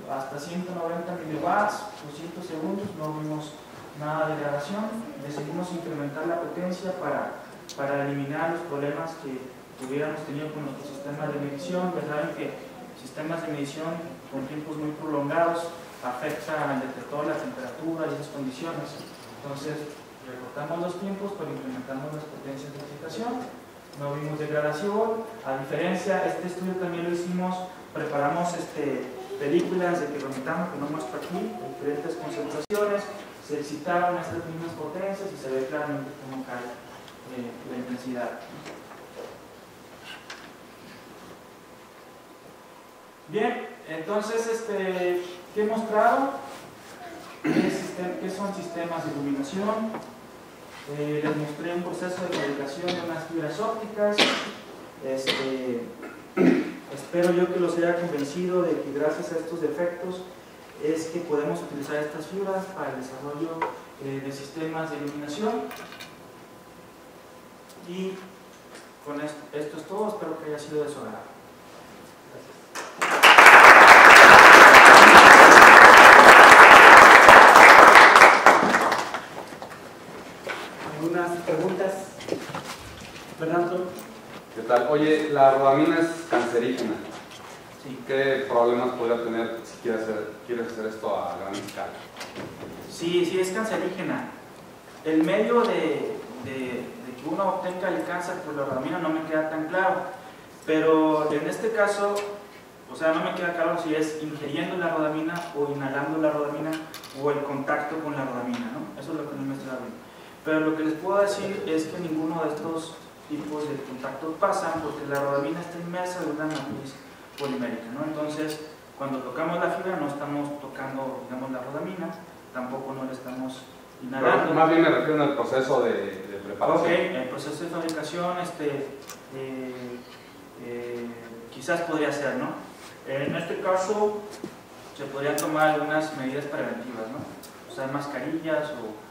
hasta 190 miliwatts, 200 segundos, no vimos nada de degradación. Decidimos incrementar la potencia para eliminar los problemas que hubiéramos tenido con nuestros sistemas de medición. Ya saben que sistemas de medición con tiempos muy prolongados afectan al detector, la temperatura y esas condiciones. Entonces recortamos los tiempos, pero incrementamos las potencias de excitación. No vimos degradación. A diferencia, este estudio también lo hicimos, preparamos películas de pirrometano que no muestro aquí, de diferentes concentraciones. Se excitaron estas mismas potencias y se ve claramente cómo cae la intensidad. Bien, entonces, ¿qué he mostrado? ¿Qué son sistemas de iluminación? Les mostré un proceso de fabricación de unas fibras ópticas. Espero yo que los haya convencido de que gracias a estos defectos es que podemos utilizar estas fibras para el desarrollo de sistemas de iluminación. Y con esto es todo, espero que haya sido de su agrado. ¿Algunas preguntas? Fernando. ¿Qué tal? Oye, la rodamina es cancerígena. Sí. ¿Qué problemas podría tener si quieres hacer esto a gran escala? Sí, es cancerígena. El medio de que uno obtenga el cáncer por la rodamina no me queda tan claro, pero en este caso, o sea, no me queda claro si es ingiriendo la rodamina o inhalando la rodamina o el contacto con la rodamina, ¿no? Eso es lo que no me está bien. Pero lo que les puedo decir es que ninguno de estos tipos de contactos pasan porque la rodamina está inmersa en una matriz polimérica, ¿no? Entonces, cuando tocamos la fibra no estamos tocando, digamos, la rodamina, tampoco no le estamos inhalando. Pero más bien me refiero al proceso de preparación. Ok, el proceso de fabricación quizás podría ser, ¿no? En este caso se podrían tomar algunas medidas preventivas, ¿no? Usar mascarillas o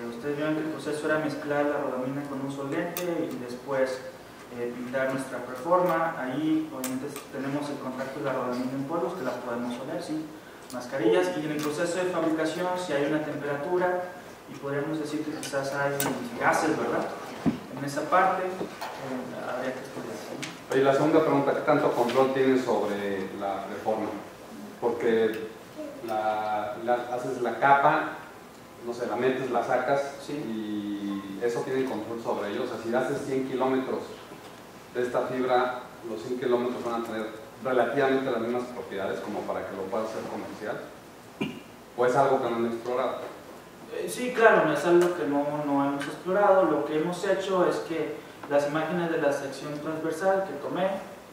ustedes vieron que el proceso era mezclar la rodamina con un solvente y después pintar nuestra preforma. Ahí obviamente tenemos el contacto de la rodamina en polvos que la podemos oler sin mascarillas, y en el proceso de fabricación si hay una temperatura y podríamos decir que quizás hay gases, ¿verdad? En esa parte habría que estudiar. Y la segunda pregunta, ¿qué tanto control tienes sobre la reforma? Porque haces la capa, no sé, la metes, la sacas, sí, y eso tiene control sobre ellos. O sea, si haces 100 kilómetros de esta fibra, los 100 kilómetros van a tener relativamente las mismas propiedades como para que lo puedas hacer comercial. ¿O es algo que no han explorado? Sí, claro, no es algo que no hemos explorado. Lo que hemos hecho es que las imágenes de la sección transversal que tomé,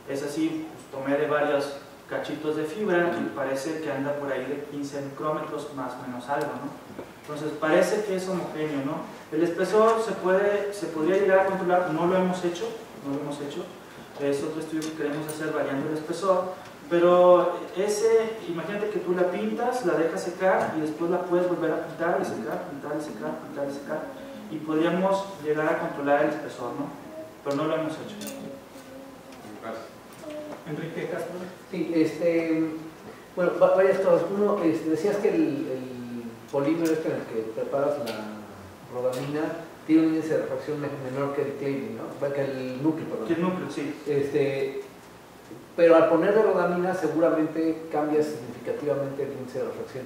es así, pues, tomé de varios cachitos de fibra y parece que anda por ahí de 15 micrómetros más o menos algo, ¿no? Entonces parece que es homogéneo, ¿no? El espesor se podría llegar a controlar, no lo hemos hecho, es otro estudio que queremos hacer variando el espesor, pero imagínate que tú la pintas, la dejas secar y después la puedes volver a pintar y secar, pintar y secar, pintar y secar, y podríamos llegar a controlar el espesor, ¿no? Pero no lo hemos hecho. Gracias. Enrique Castro. Sí, bueno, varias cosas. Uno, decías que el polímero en el que preparas la rodamina tiene un índice de refracción menor que el claving, ¿no? Que el núcleo, perdón. Que el núcleo, sí. Pero al ponerle rodamina seguramente cambia significativamente el índice de refracción,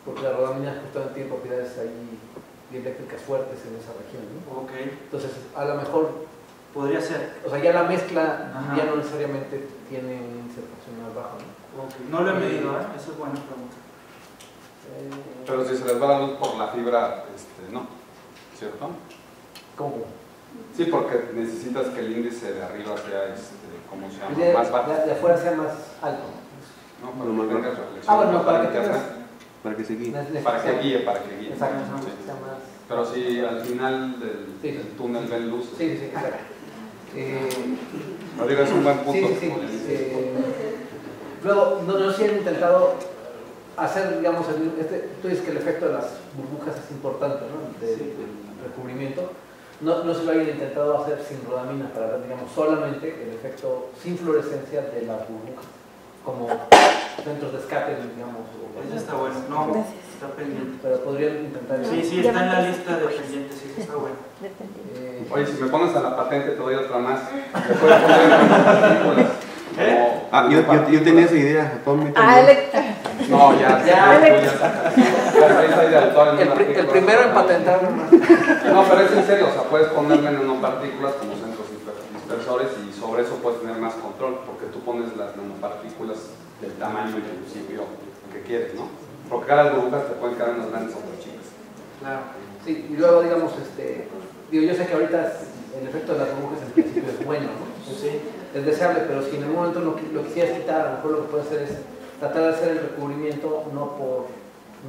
porque la rodamina justamente tiene propiedades ahí eléctricas fuertes en esa región, ¿no? Ok. Entonces, a lo mejor podría ser. O sea, ya la mezcla Ajá. ya no necesariamente tiene un índice de refracción más bajo, ¿no? Okay. No lo he medido, ¿eh? Esa es buena pregunta. Pero si se les va la luz por la fibra, no, ¿cierto? ¿Cómo? Sí, porque necesitas que el índice de arriba sea, ¿cómo se llama? Más bajo. De afuera sea más alto. No, para que tengas reflexión. Ah, bueno, para que interna, tengas... Para que se guíe. para que guíe. Exacto, Sí. sea más... Pero si al final del túnel ven luces. Sí, exacto. No digas, es un buen punto. Sí. Luego, no sé si han intentado hacer, digamos, tú dices que el efecto de las burbujas es importante, ¿no? Del recubrimiento. No se lo hayan intentado hacer sin rodamina para ver, digamos, solamente el efecto sin fluorescencia de las burbujas, como centros de escape, digamos. Eso está bueno. No, está pendiente. Pero podrían intentar eso. Sí, está en la lista de pendientes, sí, está bueno. Oye, si me pones a la patente te doy otra más. Me puedes poner en partículas. Yo tenía esa idea. No, ya está ahí de autor en una El primero en patentar nomás. No, pero es en serio, o sea, puedes ponerle nanopartículas como centros dispersores y sobre eso puedes tener más control, porque tú pones las nanopartículas del tamaño y principio que quieres, ¿no? Porque cada burbujas te pueden quedar unas grandes o más chicas. Claro. Sí, y luego, digamos, yo sé que ahorita el efecto de las burbujas en principio es bueno, ¿no? Sí. Es deseable, pero si en algún momento lo quisieras quitar, a lo mejor lo que puedes hacer es tratar de hacer el recubrimiento no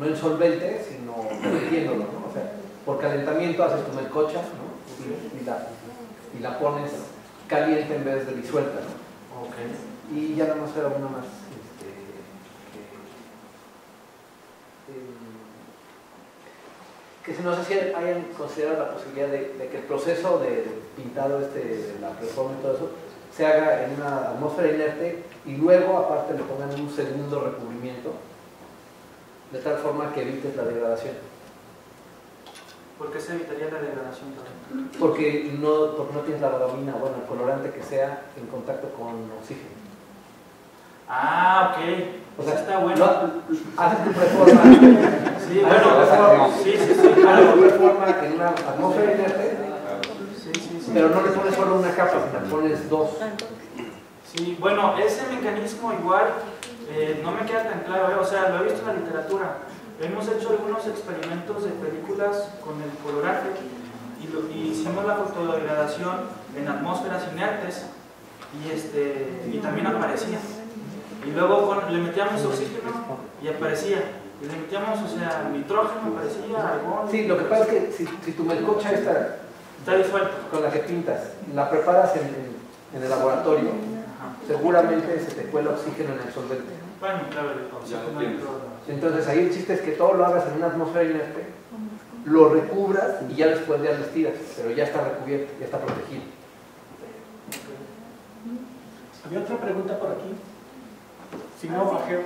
en solvente, sino derritiéndolo, ¿no? O sea, por calentamiento haces tu melcocha, ¿no? Y la pones caliente en vez de disuelta, ¿no? Okay. Y ya nada más era una más. Que no sé si hayan considerado la posibilidad de que el proceso de pintado de la preforma y todo eso se haga en una atmósfera inerte y luego aparte le pongan un segundo recubrimiento de tal forma que evites la degradación. ¿Por qué se evitaría la degradación también? Porque no tienes la rodamina, bueno, el colorante que sea en contacto con oxígeno. Ah, ok. O sea, está bueno. Haces tu preforma. Sí, bueno, sí. Haces tu preforma en una atmósfera inerte. Sí. Pero no le pones solo una capa, sino le pones dos. Sí, bueno, ese mecanismo igual no me queda tan claro, o sea, lo he visto en la literatura. Hemos hecho algunos experimentos de películas con el colorante y hicimos la fotodegradación en atmósferas inertes y también aparecía. Y luego le metíamos oxígeno y aparecía. Y le metíamos, o sea, nitrógeno, aparecía, argón. Sí, lo que pasa es que si tu melcocha está disuelto, con la que pintas, la preparas en el laboratorio, seguramente se te cuela oxígeno en el solvente. Bueno, claro, el oxígeno. Entonces ahí el chiste es que todo lo hagas en una atmósfera inerte, lo recubras y ya después ya lo estiras, pero ya está recubierto, ya está protegido. Había otra pregunta por aquí. Si no, bajé.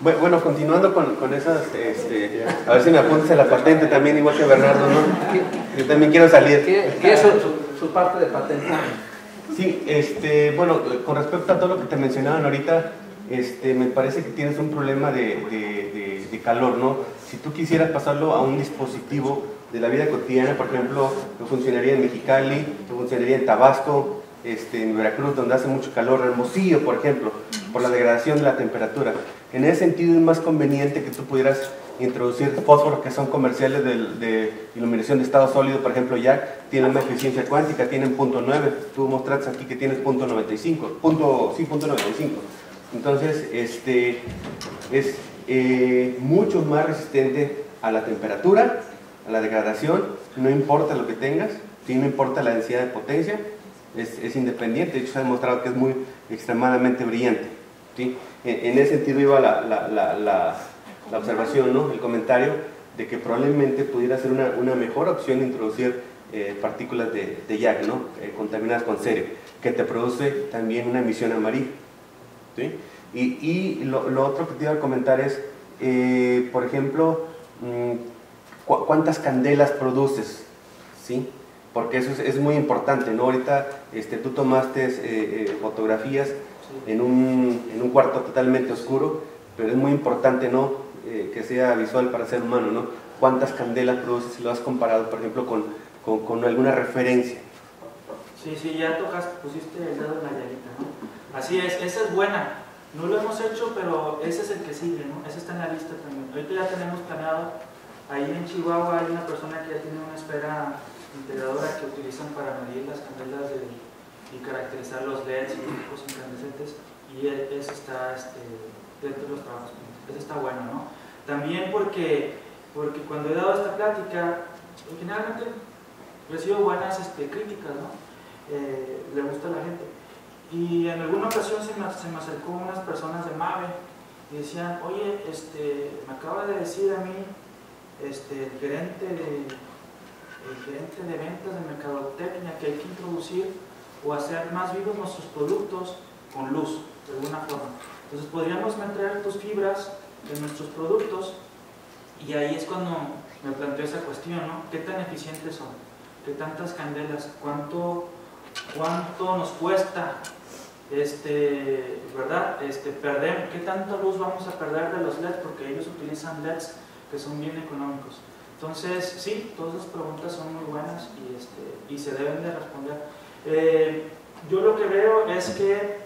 Bueno, continuando con esas, a ver si me apuntas a la patente también, igual que Bernardo, ¿no? Yo también quiero salir. ¿Qué es su parte de patente? Sí, bueno, con respecto a todo lo que te mencionaban ahorita, me parece que tienes un problema de calor, ¿no? Si tú quisieras pasarlo a un dispositivo de la vida cotidiana, por ejemplo, que funcionaría en Mexicali, que funcionaría en Tabasco, en Veracruz, donde hace mucho calor, Hermosillo, por ejemplo, por la degradación de la temperatura. En ese sentido es más conveniente que tú pudieras introducir fósforos que son comerciales de iluminación de estado sólido, por ejemplo, YAG, tienen una eficiencia cuántica, tienen 0.9, tú mostraste aquí que tienes 0.95, 0.95. Entonces, es mucho más resistente a la temperatura, a la degradación, no importa lo que tengas, ¿sí? No importa la densidad de potencia, es independiente, de hecho se ha demostrado que es muy extremadamente brillante, ¿sí? En ese sentido iba la observación, ¿no? El comentario de que probablemente pudiera ser una mejor opción introducir partículas de YAG, ¿no? Contaminadas con cerio, que te produce también una emisión amarilla, ¿sí? Y lo otro que te iba a comentar es, por ejemplo, ¿cuántas candelas produces? ¿Sí? Porque eso es muy importante, ¿no? Ahorita tú tomaste fotografías en un cuarto totalmente oscuro, pero es muy importante, ¿no? Que sea visual para el ser humano, ¿no? ¿Cuántas candelas produces si lo has comparado, por ejemplo, con alguna referencia? Sí, ya tocaste, pusiste el dedo en la llaguita, ¿no? Así es, esa es buena. No lo hemos hecho, pero ese es el que sigue, ¿no? Ese está en la lista también. Ahorita ya tenemos planeado, ahí en Chihuahua hay una persona que ya tiene una esfera integradora que utilizan para medir las candelas y caracterizar los LEDs y los tipos incandescentes, y ese está dentro de los trabajos. Ese está bueno, ¿no? También porque cuando he dado esta plática, generalmente recibo buenas críticas, ¿no? Le gusta a la gente. Y en alguna ocasión se me acercó unas personas de MAVE y decían, oye, me acaba de decir a mí el gerente de ventas de mercadotecnia que hay que introducir o hacer más vivos nuestros productos con luz, de alguna forma. Entonces podríamos meter tus fibras en nuestros productos, y ahí es cuando me planteo esa cuestión, ¿no? ¿Qué tan eficientes son? ¿Qué tantas candelas? ¿Cuánto nos cuesta? ¿Verdad? Perder, ¿qué tanta luz vamos a perder de los LEDs? Porque ellos utilizan LEDs que son bien económicos. Entonces, sí, todas las preguntas son muy buenas y se deben de responder. Yo lo que veo es que,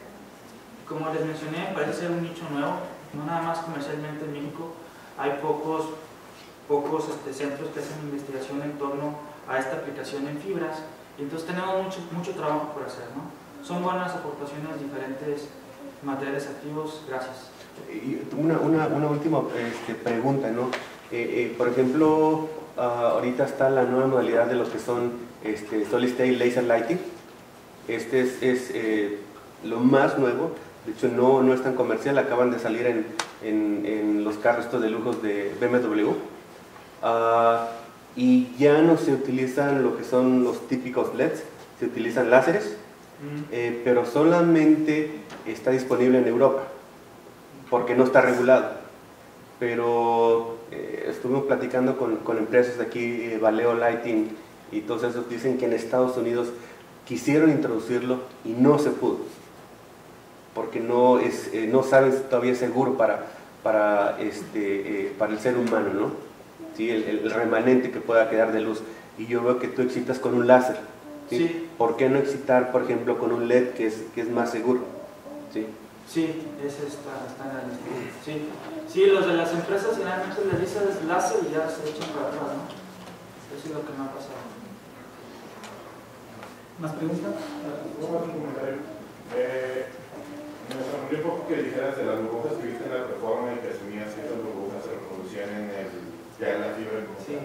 como les mencioné, parece ser un nicho nuevo, no nada más comercialmente en México. Hay pocos centros que hacen investigación en torno a esta aplicación en fibras, y entonces tenemos mucho trabajo por hacer, ¿no? Son buenas aportaciones, diferentes materiales activos. Gracias. Y una última pregunta, ¿no? Por ejemplo, ahorita está la nueva modalidad de lo que son Solid State Laser Lighting. Es lo más nuevo, de hecho no es tan comercial, acaban de salir en los carros estos de lujos de BMW. Y ya no se utilizan lo que son los típicos LEDs, se utilizan láseres, pero solamente está disponible en Europa, porque no está regulado. Pero estuvimos platicando con empresas de aquí, Valeo Lighting y todos esos, dicen que en Estados Unidos quisieron introducirlo y no se pudo, porque no saben si todavía es seguro para el ser humano, ¿no? ¿Sí? El remanente que pueda quedar de luz. Y yo veo que tú excitas con un láser, ¿sí? Sí. ¿Por qué no excitar, por ejemplo, con un LED que es más seguro? ¿Sí? Sí, ese está en la lista. Sí, los de las empresas generalmente les dices láser y ya se echan para atrás, ¿no? Eso es lo que me ha pasado. ¿Más preguntas? ¿Cómo hacer un comentario? Me sorprendió un poco que dijeras de las burbujas que viste en la reforma y que asumías que esas burbujas se reproducían ya en la fibra. Sí.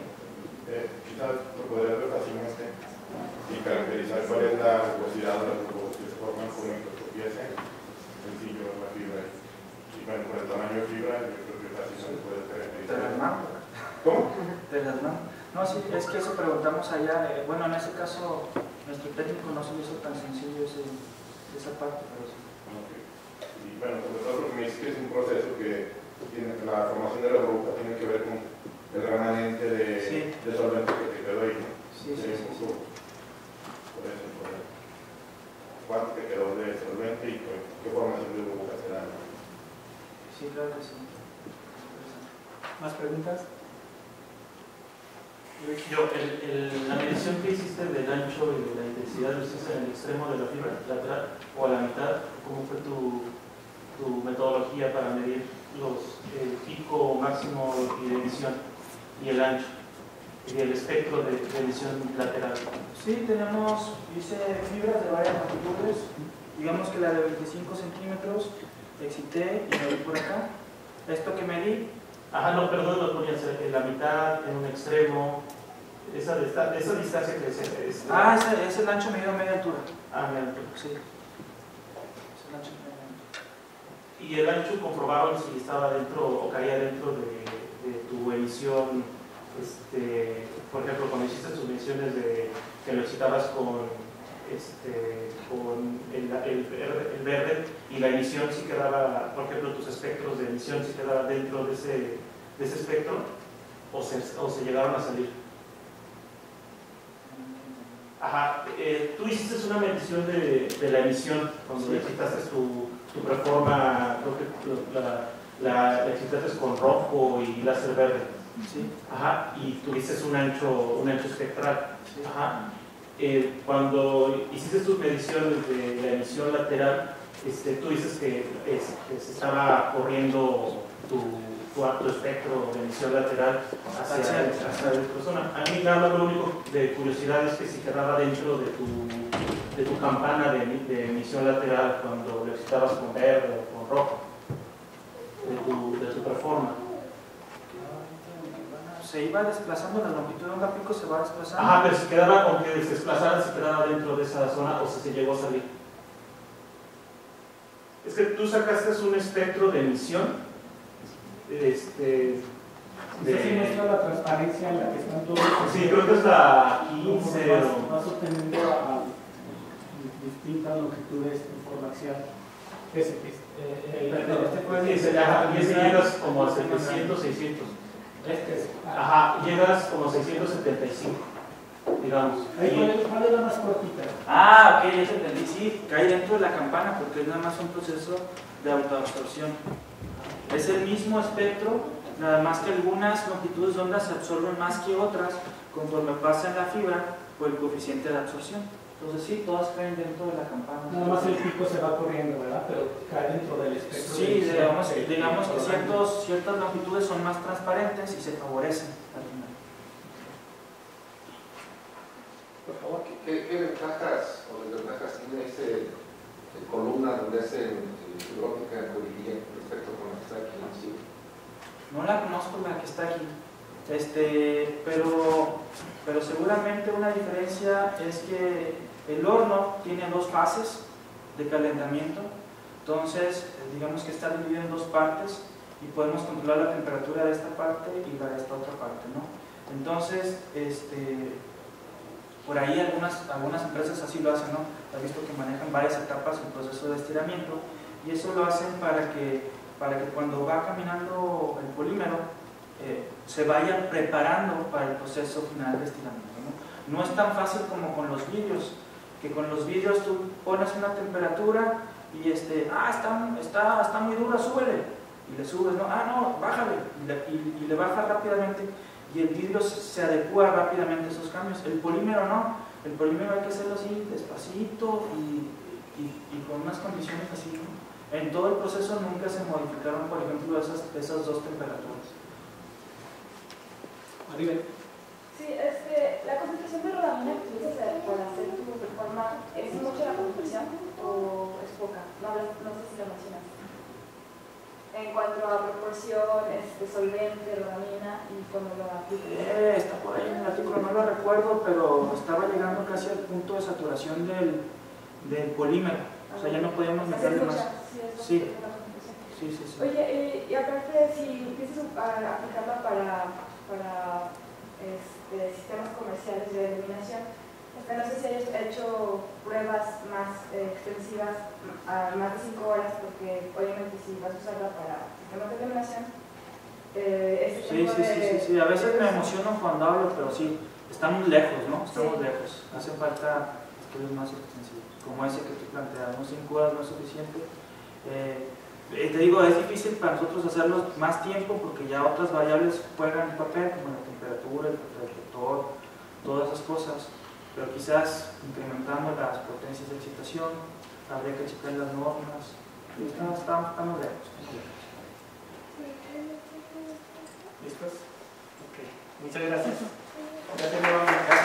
Quizás lo podrías ver fácilmente y caracterizar cuál es la rugosidad de las burbujas que se forman por microscopía sencillo en la fibra. Y bueno, por el tamaño de fibra, yo creo que fácilmente se puede caracterizar. ¿De las manos? ¿Cómo? De las manos. No, sí, es que eso preguntamos allá. Bueno, en ese caso, nuestro técnico no se hizo tan sencillo esa parte, pero sí. Okay. Y bueno, sobre todo porque me dice que es un proceso que tiene, la formación de la burbuja tiene que ver con el remanente de solvente que te quedó ahí, ¿no? Sí. Por eso, ¿cuánto te quedó de solvente y qué formación de burbuja se da? Sí, claro que sí. ¿Más preguntas? La medición que hiciste del ancho y de la intensidad lo hiciste en el extremo de la fibra lateral o a la mitad. ¿Cómo fue tu metodología para medir el pico máximo de emisión y el ancho y el espectro de emisión lateral? Sí, hice fibras de varias longitudes, digamos que la de 25 centímetros, excité y medí por acá. Esto que medí. Ajá, no, perdón, lo ponías en la mitad, en un extremo, esa distancia que es... Es el ancho medido a media altura. Media altura. Sí. Es el ancho medido a media altura. ¿Y el ancho comprobaron si estaba dentro o caía dentro de tu emisión? Por ejemplo, cuando hiciste tus mediciones de que lo excitabas con el verde y la emisión si quedaba, por ejemplo, tus espectros de emisión si quedaba dentro de ese espectro o se llegaron a salir. Ajá, tú hiciste una medición de la emisión cuando excitaste tu performa, creo que la excitaste con rojo y láser verde. Sí. Ajá, y tuviste un ancho espectral. Sí. Ajá. Cuando hiciste tus mediciones de la emisión lateral, tú dices que se estaba corriendo tu espectro de emisión lateral hacia la zona. A mí nada más lo único de curiosidad es que si quedaba dentro de tu campana de emisión lateral cuando lo excitabas con verde o con rojo, de tu performance. Se iba desplazando, la longitud de un pico se va desplazando. Ajá, pero si quedaba, aunque se desplazara, si quedaba dentro de esa zona o si se llegó a salir. Es que tú sacaste un espectro de emisión. Sí muestra la transparencia en la que están todos. Sí, creo que es la 15. Vas obteniendo a distintas longitudes información. Y ese llegas como a 700, 600. Ajá, llegas como a 675, digamos. ¿Cuál es la más cortita? Ok, ya te entendí. Sí, cae dentro de la campana porque es nada más un proceso de autoabsorción. Es el mismo espectro, nada más que algunas longitudes de onda se absorben más que otras conforme pasa en la fibra por el coeficiente de absorción. Entonces sí, todas caen dentro de la campana. Nada más el pico se va corriendo, ¿verdad? Pero cae dentro del espectro. Sí, digamos que ciertas longitudes son más transparentes y se favorecen al final. Por favor, ¿qué ventajas o desventajas tiene columna donde hacen fibra óptica en Coriguilla respecto con la que está aquí en sí? No la conozco la que está aquí, pero seguramente una diferencia es que el horno tiene dos fases de calentamiento, entonces digamos que está dividido en dos partes y podemos controlar la temperatura de esta parte y la de esta otra parte, ¿no? Entonces, por ahí algunas empresas así lo hacen, ¿no? He visto que manejan varias etapas en el proceso de estiramiento y eso lo hacen para que cuando va caminando el polímero se vaya preparando para el proceso final de estiramiento, ¿no? No es tan fácil como con los vidrios, que con los vidrios tú pones una temperatura y está muy dura, súbele, y le subes, no, no, bájale, y le baja rápidamente, y el vidrio se adecua rápidamente a esos cambios. El polímero no, el polímero hay que hacerlo así, despacito y con unas condiciones así, ¿no? En todo el proceso nunca se modificaron, por ejemplo, esas dos temperaturas. Maribel. Sí, la concentración de rodamina que utilizas para hacer tu performance, ¿es mucho la concentración o es poca? No sé si lo mencionas. En cuanto a proporción, solvente, rodamina y cuando lo aplicas. Está por ahí en el artículo, no lo recuerdo, pero estaba llegando casi al punto de saturación del polímero. O sea, ya no podíamos meterle más. Sí. Oye, y aparte, si empiezas a aplicarla para sistemas comerciales de iluminación, que no sé si hayas hecho pruebas más extensivas a más de 5 horas, porque obviamente si vas a usarla para sistemas de iluminación, Sí, a veces me emociono cuando hablo, pero sí, estamos lejos, ¿no? Estamos lejos. Hace falta estudios más extensivos, como ese que tú planteas, ¿no? 5 horas no es suficiente. Te digo, es difícil para nosotros hacerlo más tiempo porque ya otras variables juegan un papel, como la temperatura, el reflector, todas esas cosas. Pero quizás incrementando las potencias de excitación, habría que checar las normas. Estamos lejos. ¿Listos? Ok. Muchas gracias. Gracias nuevamente.